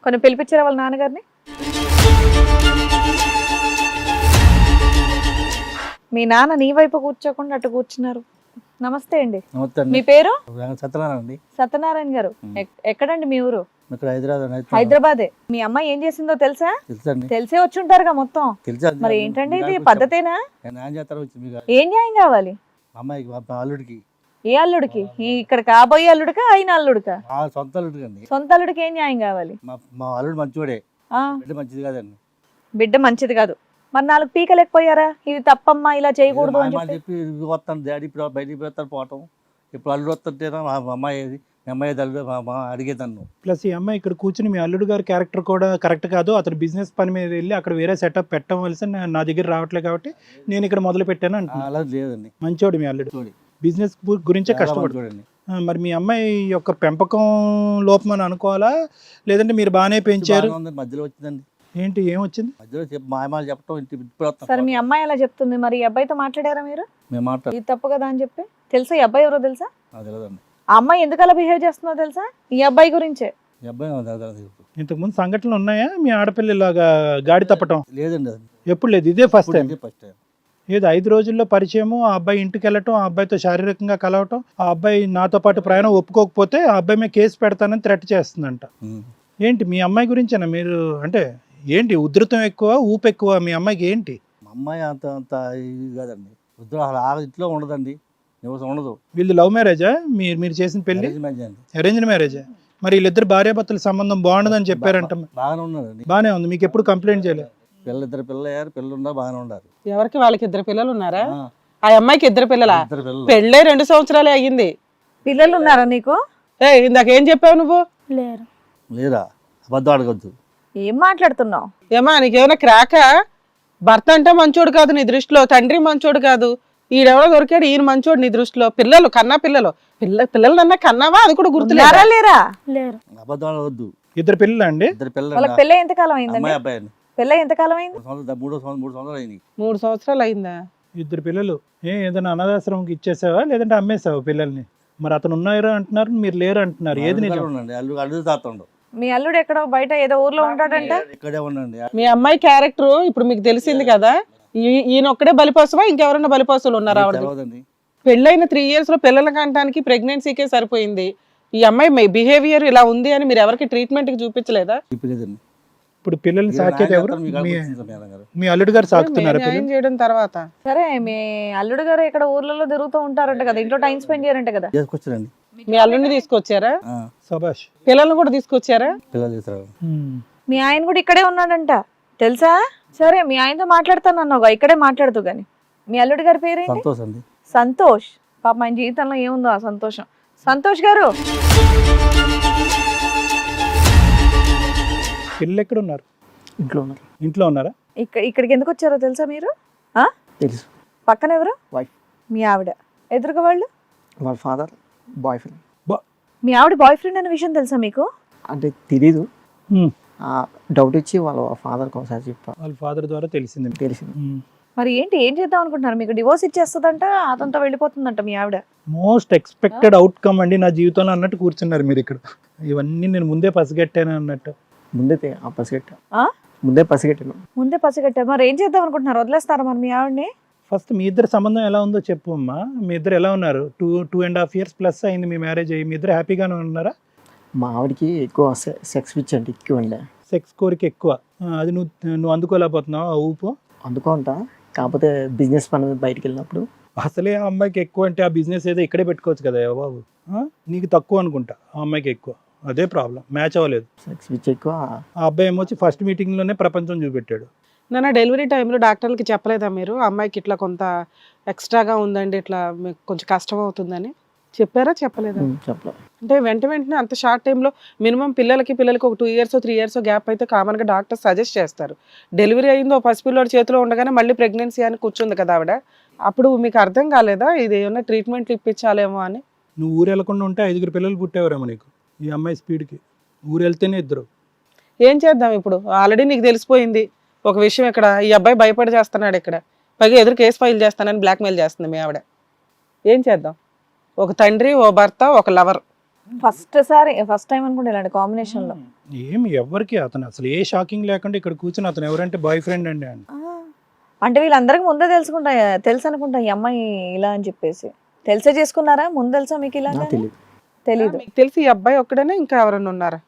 కొన్ని పిలిపించారా వాళ్ళ నాన్నగారిని? మీ నాన్న నీ వైపు కూర్చోకుండా అటు కూర్చున్నారు. నమస్తే అండి. మీ పేరు? సత్యనారాయణ అండి. సత్యనారాయణ గారు. ఎక్కడండి మీ ఊరు? ఇక్కడ హైదరాబాదే. మీ అమ్మాయి ఏం చేసిందో తెలుసా? తెలిసే వచ్చి ఉంటారుగా మొత్తం. మరి ఏంటండి ఇది పద్ధతేనా? ఏం న్యాయం కావాలి అమ్మాయికి? అల్లుడికి. ఏ అల్లుడికి? ఇక్కడ కాబోయే అల్లుడికా అయిన అల్లుడికా? సొంత అల్లుడికి అండి. సొంత అల్లుడికి ఏం న్యాయం కావాలి? మా అల్లుడు మంచివాడే, బిడ్డ మంచిది కాదండి. బిడ్డ మంచిది కాదు, మరి 4 పీకలేకపోయారా? ఇది తప్పమ్మా, ఇలా చేయకూడదు అని చెప్పి వస్తాను డాడీ ఇప్పుడు బయటికి పోతాను పోవటం. ఇప్పుడు అల్లుడు వస్తుంటేనా మా అమ్మాయి అడిగేదాన్ని. ప్లస్ ఈ అమ్మాయి ఇక్కడ కూర్చుని మీ అల్లుడు గారి క్యారెక్టర్ కూడా కరెక్ట్ కాదు, అతను బిజినెస్ పని మీద వెళ్ళి అక్కడ వేరే సెటప్ పెట్టవలసి నా దగ్గర రావట్లేదు కాబట్టి నేను ఇక్కడ మొదలు పెట్టాను అంటున్నా. అలా లేదండి, మంచోడు మీ అల్లుడు, బిజినెస్ గురించే కష్టపడు. మరి మీ అమ్మాయి యొక్క పెంపకం లోపం అని అనుకోవాలా, లేదంటే మీరు బాగానే పెంచారు? మధ్యలో వచ్చిందండి. ఏంటి ఏం వచ్చింది మధ్యలో? మాయమాలు చెప్పడం. సరే మీ అమ్మాయి అలా చెప్తుంది, మరి ఈ అబ్బాయితో మాట్లాడారా మీరు? మేము మాట్లాడు, ఇది తప్పు కదా అని చెప్పి. తెలుసా ఈ అబ్బాయి ఎవరో? తెలుసా? తెలియదండి. ఆ అమ్మాయి ఎందుకు అలా బిహేవ్ చేస్తుందో తెలుసా? ఈ అబ్బాయి గురించే. ఈ అబ్బాయి ఇంతకుముందు సంఘటనలు ఉన్నాయా మీ ఆడపిల్లలాగా గాడి తప్పటం? లేదండి, ఎప్పుడు లేదు, ఇదే ఫస్ట్ టైం. First time. ఏదో 5 రోజుల్లో పరిచయము, ఆ అబ్బాయి ఇంటికి వెళ్ళటం, ఆ అబ్బాయితో శారీరకంగా కలవటం, ఆ అబ్బాయి నాతో పాటు ప్రయాణం ఒప్పుకోకపోతే ఆ అబ్బాయి మీద కేసు పెడతానని థ్రెట్ చేస్తుందంట. ఏంటి మీ అమ్మాయి గురించేనా మీరు? అంటే ఏంటి ఉధృతం ఎక్కువ, ఊపు ఎక్కువ మీ అమ్మాయికి? ఏంటి మా అమ్మాయి అంత అంత ఇది కాదండి, అసలు ఆ ఇంట్లో ఉండదండి, ఉండదు. వీళ్ళు లవ్ మ్యారేజా? మీరు చేసిన పెళ్లి అరేంజ్డ్ మ్యారేజా? మరి వీళ్ళిద్దరు భార్యాభర్తల సంబంధం బాగుండదని చెప్పారంట. బాగానే ఉన్నదండి, బాగానే ఉంది. మీకు ఎప్పుడు కంప్లైంట్ చేయలేదు? ఇద్దరు పిల్లలు అయ్యారు, పిల్లలు ఉన్నా బాగానే ఉన్నారు. ఎవరికి? వాళ్ళకి 2 పిల్లలు ఉన్నారా? ఆ అమ్మాయికి 2 పిల్లలా? పెళ్ళే 2 సంవత్సరాలే అయ్యింది. పిల్లలు ఉన్నారా నీకు? ఇందాక ఏం చెప్పావు నువ్వు? లేరా? అబద్ధం అడగద్దు. ఏం మాట్లాడుతున్నావు? ఏమా నీకేమైనా క్రాక? భర్త అంటే మంచోడు కాదు నీ దృష్టిలో, తండ్రి మంచోడు కాదు, ఈడెవడో దొరికాడు ఈయన మంచోడు నీ దృష్టిలో. పిల్లలు కన్నా పిల్లలన్నా కన్నావా? అది కూడా గుర్తులేరా? లేరా? అబద్ధం అడగద్దు. 2 పిల్లలు అండి? 2 పిల్లలు. వాళ్ళకి పెళ్ళి ఎంతకాలం అయిందండి? అబ్బాయి పెళ్ళి ఎంతకాలం అయింది? 3 సంవత్సరాలు అయింది. 3 సంవత్సరాలు అయిందా? 2 పిల్లలు. ఏదైనా అనాథాశ్రమంకి ఇచ్చేసావా లేదంటే అమ్మేసావా పిల్లల్ని? మరి అతను ఉన్నారా అంటున్నారు, మీరు లేరు అంటున్నారు. ఏది నిజం? అల్లుడు తాతండు. మీ అల్లుడు ఎక్కడో బయట ఏదో ఊర్లో ఉంటాడంట. ఇక్కడే ఉండండి. మీ అమ్మాయి క్యారెక్టర్ ఇప్పుడు మీకు తెలిసింది కదా. ఈయన ఒక్కడే బలిపోసవా, ఇంకెవరైనా బలిపోసలు ఉన్నారా? పెళ్ళైన 3 years లో పిల్లల కంటానికి ప్రెగ్నెన్సీకే సరిపోయింది. ఈ అమ్మాయి బిహేవియర్ ఇలా ఉంది అని మీరు ఎవరికి ట్రీట్మెంట్ కి చూపించలేదా? ఇప్పుడు పిల్లల్ని సాకేది ఎవరు? మీ అల్లుడు గారు సాకుతున్నారు చేయడం తర్వాత. సరే మీ అల్లుడు గారు ఇక్కడ ఊర్లలో తిరుగుతూ ఉంటారంట కదా, ఇంట్లో టైం స్పెండ్ చేయారంట కదా. మీ అల్లుడిని తీసుకొచ్చారా? సబాష్. పిల్లల్ని కూడా తీసుకొచ్చారా? మీ ఆయన కూడా ఇక్కడే ఉన్నాడంట తెలుసా? సరే మీ ఆయనతో మాట్లాడతాను అన్నావుగా, ఇక్కడే మాట్లాడుతూ గాని. మీ అల్లుడి గారి పేరేంటి? సంతోష్. పాప ఆయన జీవితంలో ఏముందో ఆ సంతోషం. సంతోష్ గారు, పిల్లలు ఎక్కడ ఉన్నారు? ఇంట్లో ఉన్నారా? ఇక్కడికి ఎందుకు వచ్చారో తెలుసా మీరు? తెలుసు. పక్కన ఎవరు? వైఫ్. మీ ఆవిడ. ఎదురుగా వాళ్ళు? వాళ్ళ ఫాదర్ బాయ్ ఫ్రెండ్. మీ ఆవిడ బాయ్ ఫ్రెండ్ అనే విషయం తెలుసా మీకు? అంటే తెలీదు, డౌట్ ఇచ్చి వాళ్ళ ఫాదర్ ఒకసారి చెప్పా. వాళ్ళ ఫాదర్ ద్వారా తెలిసింది. మరి ఏం చేద్దాం అనుకుంటున్నారు? మీకు డివోర్స్ ఇచ్చేస్తుందంట, అతనితో వెళ్ళిపోతుందంట మీ ఆవిడ. మోస్ట్ ఎక్స్పెక్టెడ్ అవుట్కమ్ అండి నా జీవితంలో అన్నట్టు కూర్చున్నారు మీరు ఇక్కడ. ఇవన్నీ నేను ముందే పసిగట్టాను అన్నట్టు. ముందే పసిగట్టారు. మరి ఏం చేద్దాం అనుకుంటున్నారు? వదిలేస్తారా మరి మీ ఆవిడని? ఫస్ట్ మీ ఇద్దరు సంబంధం ఎలా ఉందో చెప్పు అమ్మా. మీ ఇద్దరు ఎలా ఉన్నారు? 2.5 years ప్లస్ అయింది మీ మ్యారేజ్ అయ్యి. మీ ఇద్దరు హ్యాపీగానే ఉన్నారా? మా ఆవిడకి ఎక్కువ సెక్స్ పిచ్ అంటే ఎక్కువ అండి. సెక్స్ కోరిక ఎక్కువ. అది నువ్వు అందుకోలేకపోతున్నావు ఆ ఊపు? అందుకుంటా, కాకపోతే బిజినెస్ పని బయటికి వెళ్ళినప్పుడు. అసలే ఆ అమ్మాయికి ఎక్కువ అంటే ఆ బిజినెస్ ఏదో ఇక్కడే పెట్టుకోవచ్చు కదా బాబు. నీకు తక్కువ అనుకుంటా, ఆ అమ్మాయికి ఎక్కువ. అదే ప్రాబ్లం, మ్యాచ్ అవ్వలేదు. సెక్స్ పిచ్ ఎక్కువ. ఆ అబ్బాయి ఏమొచ్చి ఫస్ట్ మీటింగ్లోనే ప్రపంచం చూపెట్టాడు. నా డెలివరీ టైంలో డాక్టర్లకి చెప్పలేదా మీరు అమ్మాయికి ఇట్లా కొంత ఎక్స్ట్రాగా ఉందండి, ఇట్లా మీకు కొంచెం కష్టం అవుతుందని చెప్పారా? చెప్పలేదా? చెప్పలేదు. అంటే వెంటనే అంత షార్ట్ టైంలో మినిమం పిల్లలకి ఒక 2 years 3 years గ్యాప్ అయితే కామన్గా డాక్టర్ సజెస్ట్ చేస్తారు. డెలివరీ అయిందో పసిపిల్లోడి చేతిలో ఉండగానే మళ్ళీ ప్రెగ్నెన్సీ అని కూర్చుంది కదా ఆవిడ. అప్పుడు మీకు అర్థం కాలేదా ఇది ఏమన్నా ట్రీట్మెంట్లు ఇప్పించాలేమో అని? నువ్వు ఊరు వెళ్ళకుండా ఉంటే 5 పిల్లలు పుట్టేవారేమో నీకు. ఈ అమ్మాయి స్పీడ్కి ఊరు వెళ్తేనే 2. ఏం చేద్దాం ఇప్పుడు? ఆల్రెడీ నీకు తెలిసిపోయింది ఒక విషయం. ఇక్కడ ఈ అబ్బాయి భయపడి చేస్తున్నాడు, ఇక్కడ పైగా ఎదురు కేసు ఫైల్ చేస్తానని బ్లాక్మెయిల్ చేస్తుంది మీ ఆవిడ. ఏం చేద్దాం? ఒక తండ్రి, ఓ భర్త, ఒక లవర్. ఫస్ట్ టైం అనుకుంటే ఇలాంటి కాంబినేషన్లో ఏమి ఎవరికి అతను అసలు ఏ షాకింగ్ లేకుండా ఇక్కడ కూర్చుని అతను ఎవరంటే బాయ్ ఫ్రెండ్ అండి అని. అంటే వీళ్ళందరికీ ముందే తెలుసు అనుకుంటా ఈ అమ్మాయి ఇలా అని చెప్పేసి. తెలిసే చేసుకున్నారా? ముందు తెలుసా మీకు ఇలా? నాకు తెలియదు. తెలీదు. మీకు తెలిసి ఈ అబ్బాయి ఒక్కడనే ఇంకా ఎవరైనా ఉన్నారా?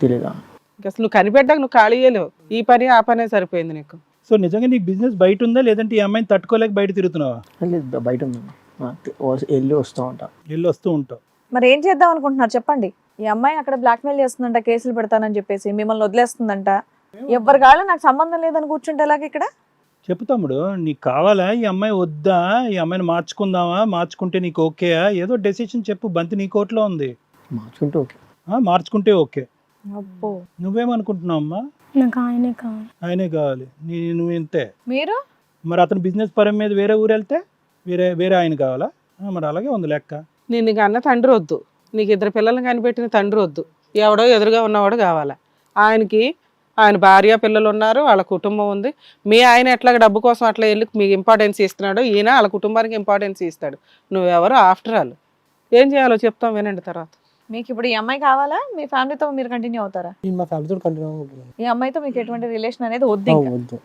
తెలీదా. ఇంకా అసలు నువ్వు కనిపెట్టాక నువ్వు ఖాళీ చేయలేవు. ఈ పని ఆ పనే సరిపోయింది నీకు. సో నిజంగా నీకు బిజినెస్ బయట ఉందా లేదంటే ఈ అమ్మాయిని తట్టుకోలేక బయట తిరుగుతున్నావా? లేదు, బయట ఉందమ్మా. వెళ్ళి వస్తూ ఉంటా. వెళ్ళి వస్తూ ఉంటావు. మరి ఏం చేద్దాం అనుకుంటున్నారు చెప్పండి? ఈ అమ్మాయి అక్కడ బ్లాక్మెయిల్ చేస్తుందంట, కేసులు పెడతానని చెప్పేసి మిమ్మల్ని వదిలేస్తుందంట. ఎవరి కాళ్ళు నాకు సంబంధం లేదని కూర్చుంటే ఎలాగ ఇక్కడ? చెప్పు తమ్ముడు, నీకు కావాలా ఈ అమ్మాయి వద్దా? ఈ అమ్మాయిని మార్చుకుందామా? మార్చుకుంటే నీకు ఓకేయా? ఏదో డెసిషన్ చెప్పు. బంతి నీ కోట్లో ఉంది. మార్చుకుంటే ఓకే. మార్చుకుంటే ఓకే. అబ్బో, నువ్వేమనుకుంటున్నావు అమ్మా? నాకు ఆయనే కావాలి. ఆయనే కావాలి. నువ్వు ఇంతే. మీరు మరి అతను బిజినెస్ పరం మీద వేరే ఊరు వెళ్తే వేరే ఆయన కావాలా? మరి అలాగే ఉంది లెక్క. నేను నీకు అన్న తండ్రి వద్దు, నీకు 2 పిల్లల్ని కనిపెట్టిన తండ్రి వద్దు, ఎవడో ఎదురుగా ఉన్నవాడు కావాలా. ఆయన భార్య పిల్లలు ఉన్నారు, వాళ్ళ కుటుంబం ఉంది. మీ ఆయన ఎట్లా డబ్బు కోసం అట్లా వెళ్ళి మీకు ఇంపార్టెన్స్ ఇస్తున్నాడు, ఈయన వాళ్ళ కుటుంబానికి ఇంపార్టెన్స్ ఇస్తాడు. నువ్వెవరు ఆఫ్టర్ ఆల్. ఏం చేయాలో చెప్తాం వినండి తర్వాత. మీకు ఇప్పుడు ఈ అమ్మాయి కావాలా? మీ ఫ్యామిలీతో మీరు కంటిన్యూ అవుతారా? నేను మా ఫ్యామిలీతో కంటిన్యూ అవుతున్నాను. ఈ అమ్మాయితో మీకు ఎటువంటి రిలేషన్ అనేది వద్దు ఇంకా? వద్దు.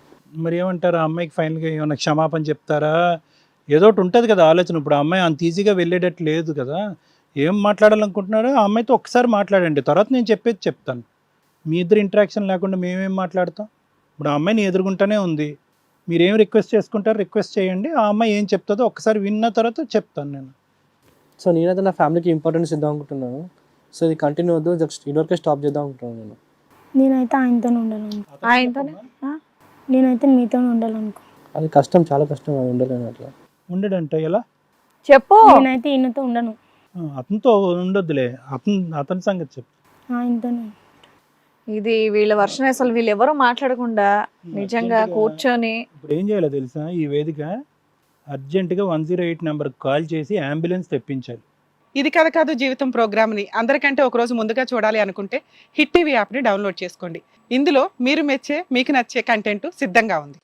మరి ఏమంటారు? ఆ అమ్మాయికి ఫైనల్గా ఏమైనా క్షమాపణ చెప్తారా? ఏదో ఒకటి ఉంటుంది కదా ఆలోచన. ఇప్పుడు ఆ అమ్మాయి అంత ఈజీగా వెళ్ళేటట్టు లేదు కదా. ఏం మాట్లాడాలనుకుంటున్నారో ఆ అమ్మాయితో ఒక్కసారి మాట్లాడండి, తర్వాత నేను చెప్పేది చెప్తాను. మీ ఇద్దరు ఇంటరాక్షన్ లేకుండా మేమేం మాట్లాడతాం? ఇప్పుడు ఆ అమ్మాయిని ఎదుర్కొంటూనే ఉంది. మీరేం రిక్వెస్ట్ చేసుకుంటారో రిక్వెస్ట్ చేయండి. ఆ అమ్మాయి ఏం చెప్తుందో ఒక్కసారి విన్న తర్వాత చెప్తాను నేను. సో నేనైతే నా ఫ్యామిలీకి ఇంపార్టెన్స్ ఇద్దాం అనుకుంటున్నాను. సో ఇది కంటిన్యూ వద్దు, జస్ట్ ఇదివరకే స్టాప్ చేద్దాం అనుకుంటున్నాను నేను. నేనైతే ఆయనతో ఉండాలనుకో. ఆయనతోనే? నేనైతే మీతో ఉండాలనుకో. అది కష్టం, చాలా కష్టం అది ఉండలేను అట్లా. ఉండడంట ఎలా చెప్పు. నేనైతే ఈయనతో ఉండను. అతనితో ఉండొద్దులే, అతని సంగతి చెప్పు. ఆయనతోనే. ఇది వీళ్ళ వర్షన్. అసలు వీళ్ళు ఎవరు మాట్లాడకుండా నిజంగా కూర్చొని ఇప్పుడు ఏం చేయాలో తెలుసా? ఈ వేదిక అర్జెంటుగా 108 నెంబర్కి కాల్ చేసి అంబులెన్స్ తెప్పించాలి. ఇది కథ కాదు జీవితం ప్రోగ్రామ్ని అందరికంటే ఒకరోజు ముందుగా చూడాలి అనుకుంటే హిట్ టీవీ యాప్ని డౌన్లోడ్ చేసుకోండి. ఇందులో మీరు మెచ్చే, మీకు నచ్చే కంటెంట్ సిద్ధంగా ఉంది.